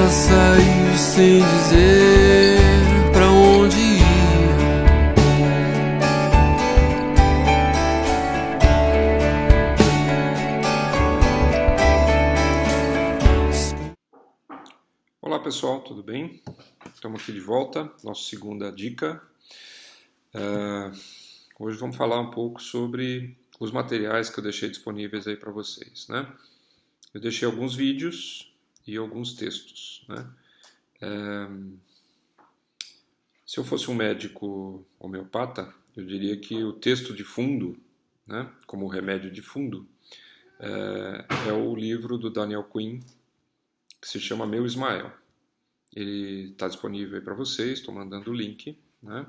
saiu sem dizer pra onde ia. Olá pessoal, tudo bem? Estamos aqui de volta, nossa segunda dica. Hoje vamos falar um pouco sobre os materiais que eu deixei disponíveis aí para vocês, né? Eu deixei alguns vídeos e alguns textos, né? Se eu fosse um médico homeopata, eu diria que o texto de fundo, né, como remédio de fundo, é o livro do Daniel Quinn, que se chama Meu Ismael. Ele está disponível aí para vocês, estou mandando o link, né?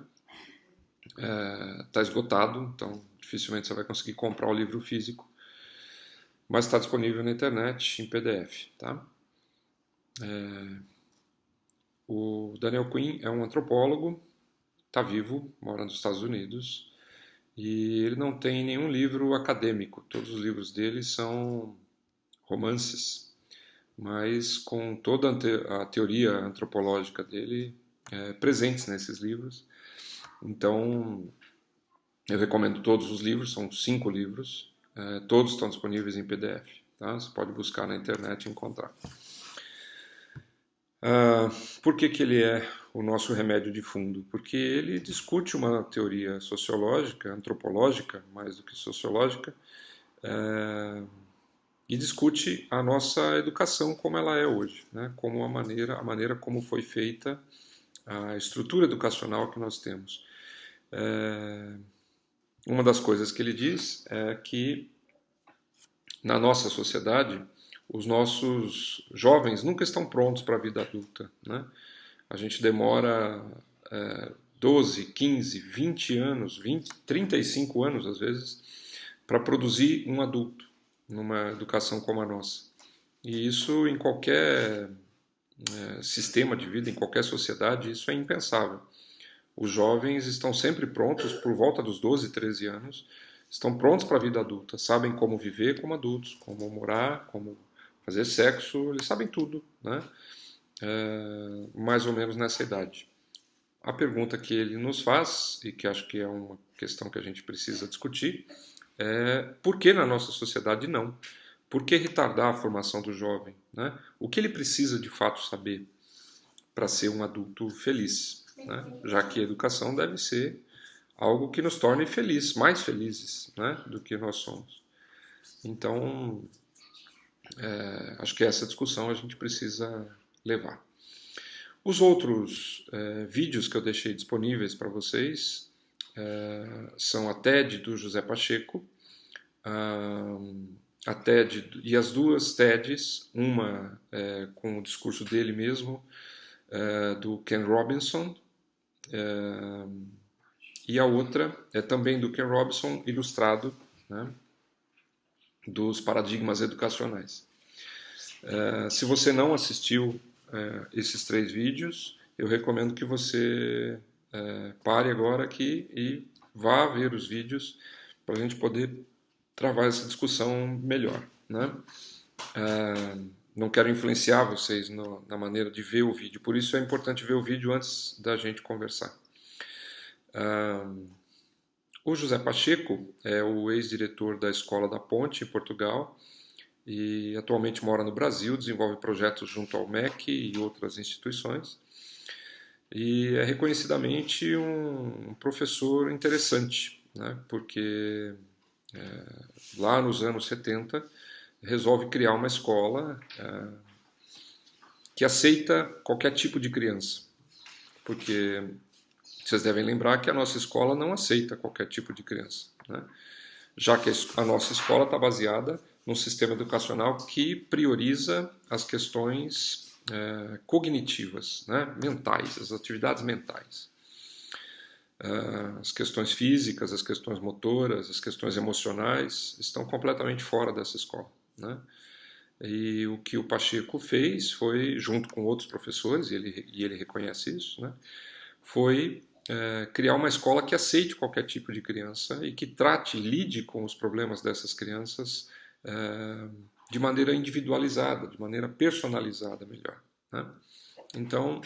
Está esgotado, então dificilmente você vai conseguir comprar o livro físico, mas está disponível na internet em PDF, tá? O Daniel Quinn é um antropólogo, está vivo, mora nos Estados Unidos, e ele não tem nenhum livro acadêmico, todos os livros dele são romances, mas com toda a teoria antropológica dele presentes nesses livros. Então, eu recomendo todos os livros, são 5 livros, todos estão disponíveis em PDF, tá? Você pode buscar na internet e encontrar. Por que ele é o nosso remédio de fundo? Porque ele discute uma teoria sociológica, antropológica, mais do que sociológica, e discute a nossa educação como ela é hoje, né? Como a maneira como foi feita a estrutura educacional que nós temos. Uma das coisas que ele diz é que na nossa sociedade os nossos jovens nunca estão prontos para a vida adulta, né? A gente demora 12, 15, 20 anos, 35 anos às vezes, para produzir um adulto numa educação como a nossa. E isso em qualquer sistema de vida, em qualquer sociedade, isso é impensável. Os jovens estão sempre prontos, por volta dos 12, 13 anos, estão prontos para a vida adulta, sabem como viver como adultos, como morar, como fazer sexo, eles sabem tudo, né? Mais ou menos nessa idade. A pergunta que ele nos faz, e que acho que é uma questão que a gente precisa discutir, é por que na nossa sociedade não? Por que retardar a formação do jovem, né? O que ele precisa de fato saber para ser um adulto feliz, né? Já que a educação deve ser algo que nos torne felizes, mais felizes, né, do que nós somos. Então, acho que essa discussão a gente precisa levar. Os outros vídeos que eu deixei disponíveis para vocês são a TED do José Pacheco, a TED e as duas TEDs, uma com o discurso dele mesmo, do Ken Robinson, e a outra é também do Ken Robinson, ilustrado, né, dos paradigmas educacionais. Se você não assistiu esses 3 vídeos, eu recomendo que você pare agora aqui e vá ver os vídeos para a gente poder travar essa discussão melhor, né? Não quero influenciar vocês na maneira de ver o vídeo, por isso é importante ver o vídeo antes da gente conversar. O José Pacheco é o ex-diretor da Escola da Ponte, em Portugal, e atualmente mora no Brasil, desenvolve projetos junto ao MEC e outras instituições, e é reconhecidamente um professor interessante, né? Porque lá nos anos 70 resolve criar uma escola que aceita qualquer tipo de criança, porque vocês devem lembrar que a nossa escola não aceita qualquer tipo de criança, né? Já que a nossa escola está baseada num sistema educacional que prioriza as questões cognitivas, né? Mentais, as atividades mentais. As questões físicas, as questões motoras, as questões emocionais estão completamente fora dessa escola, né? E o que o Pacheco fez foi, junto com outros professores, e ele reconhece isso, né? Foi criar uma escola que aceite qualquer tipo de criança e que lide com os problemas dessas crianças de maneira individualizada, de maneira personalizada, melhor, né? Então,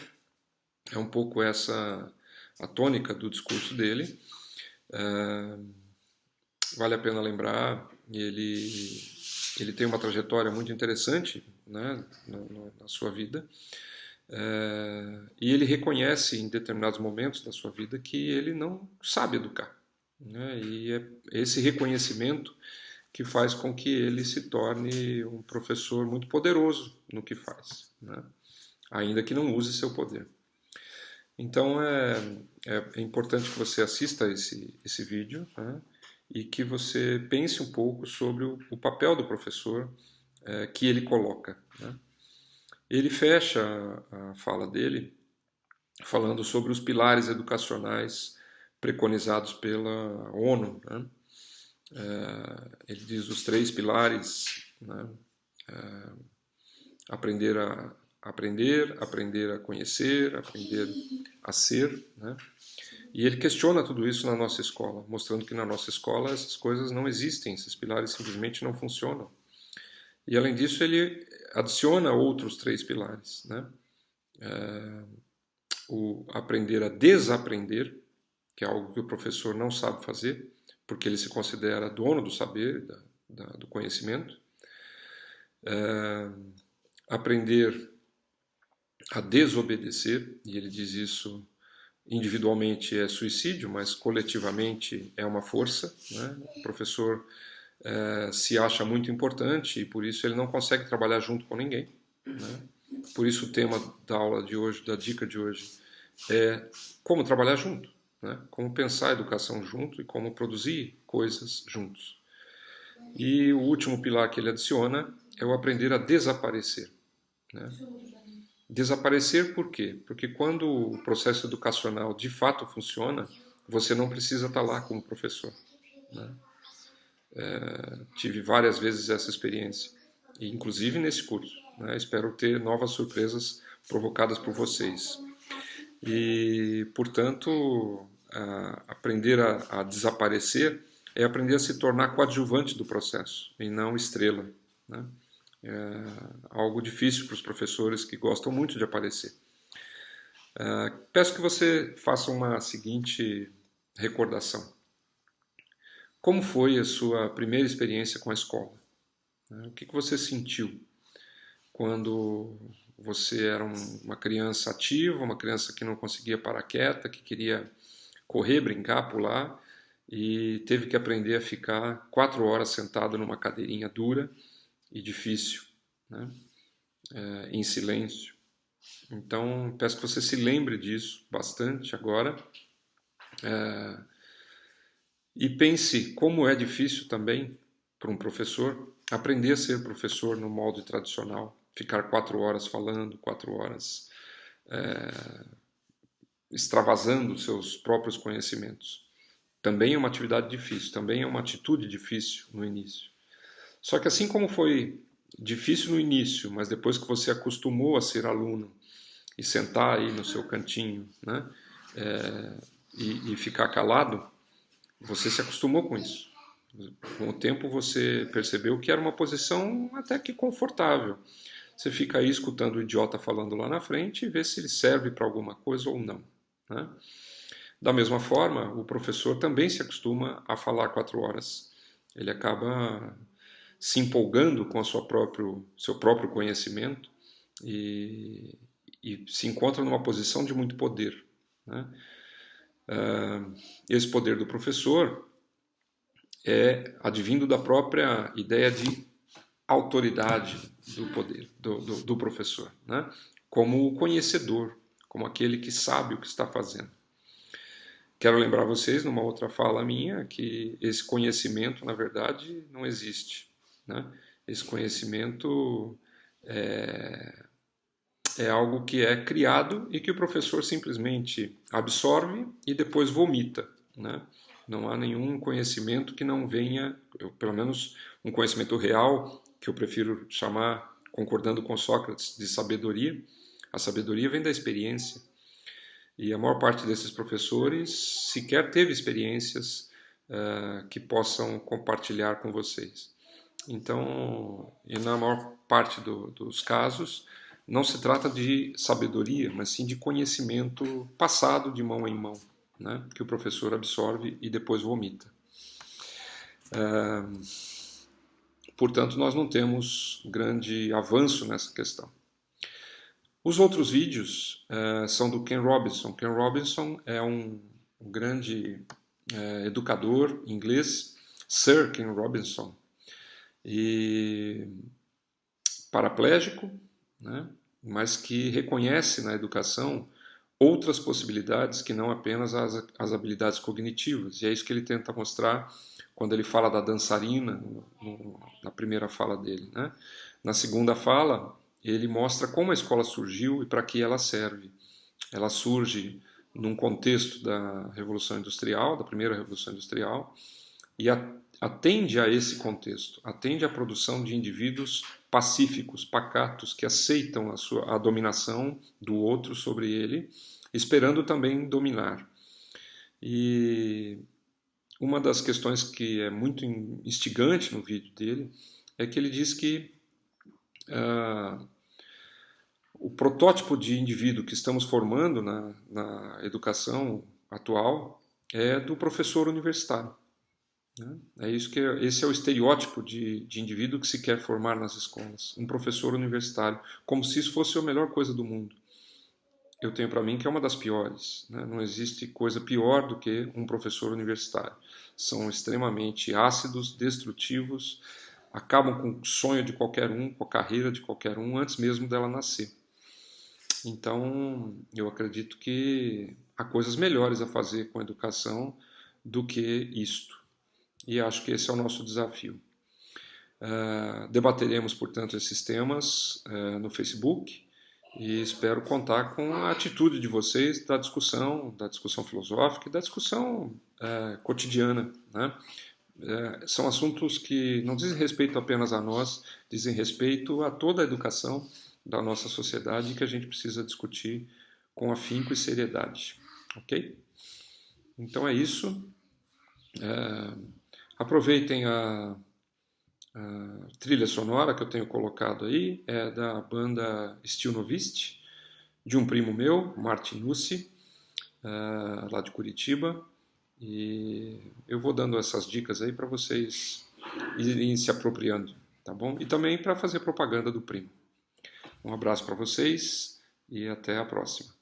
é um pouco essa a tônica do discurso dele. Vale a pena lembrar, ele tem uma trajetória muito interessante, né, na sua vida, e ele reconhece em determinados momentos da sua vida que ele não sabe educar, né, e é esse reconhecimento que faz com que ele se torne um professor muito poderoso no que faz, né, ainda que não use seu poder. Então é importante que você assista esse vídeo, né, e que você pense um pouco sobre o papel do professor que ele coloca, né. Ele fecha a fala dele falando sobre os pilares educacionais preconizados pela ONU, né. Ele diz os 3 pilares, né, aprender a conhecer, aprender a ser, né? E ele questiona tudo isso na nossa escola, mostrando que na nossa escola essas coisas não existem, esses pilares simplesmente não funcionam. E além disso ele adiciona outros 3 pilares, né? O aprender a desaprender, que é algo que o professor não sabe fazer, porque ele se considera dono do saber, do conhecimento. Aprender a desobedecer, e ele diz isso individualmente é suicídio, mas coletivamente é uma força, né? O professor se acha muito importante e por isso ele não consegue trabalhar junto com ninguém, né? Por isso o tema da aula de hoje, da dica de hoje, é como trabalhar junto, né? Como pensar a educação junto e como produzir coisas juntos. E o último pilar que ele adiciona é o aprender a desaparecer, né? Desaparecer por quê? Porque quando o processo educacional de fato funciona, você não precisa estar lá como professor, né? Tive várias vezes essa experiência, inclusive nesse curso, né? Espero ter novas surpresas provocadas por vocês. E, portanto, aprender a desaparecer é aprender a se tornar coadjuvante do processo e não estrela, né? É algo difícil para os professores que gostam muito de aparecer. Peço que você faça uma seguinte recordação. Como foi a sua primeira experiência com a escola? O que você sentiu quando você era uma criança ativa, uma criança que não conseguia parar quieta, que queria correr, brincar, pular e teve que aprender a ficar 4 horas sentado numa cadeirinha dura e difícil, né? Em silêncio. Então, peço que você se lembre disso bastante agora e pense como é difícil também para um professor aprender a ser professor no modo tradicional, ficar 4 horas falando, 4 horas extravasando seus próprios conhecimentos. Também é uma atividade difícil, também é uma atitude difícil no início. Só que assim como foi difícil no início, mas depois que você acostumou a ser aluno e sentar aí no seu cantinho, né, e ficar calado, você se acostumou com isso. Com o tempo você percebeu que era uma posição até que confortável. Você fica aí escutando o idiota falando lá na frente e vê se ele serve para alguma coisa ou não, né? Da mesma forma, o professor também se acostuma a falar 4 horas. Ele acaba se empolgando com seu próprio conhecimento e se encontra numa posição de muito poder, né? Esse poder do professor é advindo da própria ideia de autoridade do poder do professor, né? Como o conhecedor, como aquele que sabe o que está fazendo. Quero lembrar vocês, numa outra fala minha, que esse conhecimento, na verdade, não existe, né? Esse conhecimento é algo que é criado e que o professor simplesmente absorve e depois vomita, né? Não há nenhum conhecimento que não venha, pelo menos um conhecimento real, que eu prefiro chamar, concordando com Sócrates, de sabedoria. A sabedoria vem da experiência. E a maior parte desses professores sequer teve experiências que possam compartilhar com vocês. Então, e na maior parte dos casos, não se trata de sabedoria, mas sim de conhecimento passado de mão em mão, né? Que o professor absorve e depois vomita. Portanto, nós não temos grande avanço nessa questão. Os outros vídeos são do Ken Robinson. Ken Robinson é um grande educador inglês, Sir Ken Robinson, e paraplégico, né? Mas que reconhece na educação outras possibilidades que não apenas as habilidades cognitivas. E é isso que ele tenta mostrar quando ele fala da dançarina, na primeira fala dele, né? Na segunda fala, ele mostra como a escola surgiu e para que ela serve. Ela surge num contexto da Revolução Industrial, da primeira Revolução Industrial, e atende a esse contexto, atende à produção de indivíduos pacíficos, pacatos, que aceitam a dominação do outro sobre ele, esperando também dominar. E uma das questões que é muito instigante no vídeo dele é que ele diz que o protótipo de indivíduo que estamos formando na educação atual é do professor universitário. Esse é o estereótipo de indivíduo que se quer formar nas escolas, um professor universitário, como se isso fosse a melhor coisa do mundo. Eu tenho para mim que é uma das piores, né? Não existe coisa pior do que um professor universitário. São extremamente ácidos, destrutivos, acabam com o sonho de qualquer um, com a carreira de qualquer um, antes mesmo dela nascer. Então, eu acredito que há coisas melhores a fazer com a educação do que isto. E acho que esse é o nosso desafio. Debateremos, portanto, esses temas no Facebook e espero contar com a atitude de vocês da discussão filosófica e da discussão cotidiana, né? São assuntos que não dizem respeito apenas a nós, dizem respeito a toda a educação da nossa sociedade e que a gente precisa discutir com afinco e seriedade. Ok? Então é isso. Aproveitem a trilha sonora que eu tenho colocado aí, é da banda Stilnovist, de um primo meu, Martin Nussi, lá de Curitiba, e eu vou dando essas dicas aí para vocês irem se apropriando, tá bom? E também para fazer propaganda do primo. Um abraço para vocês e até a próxima.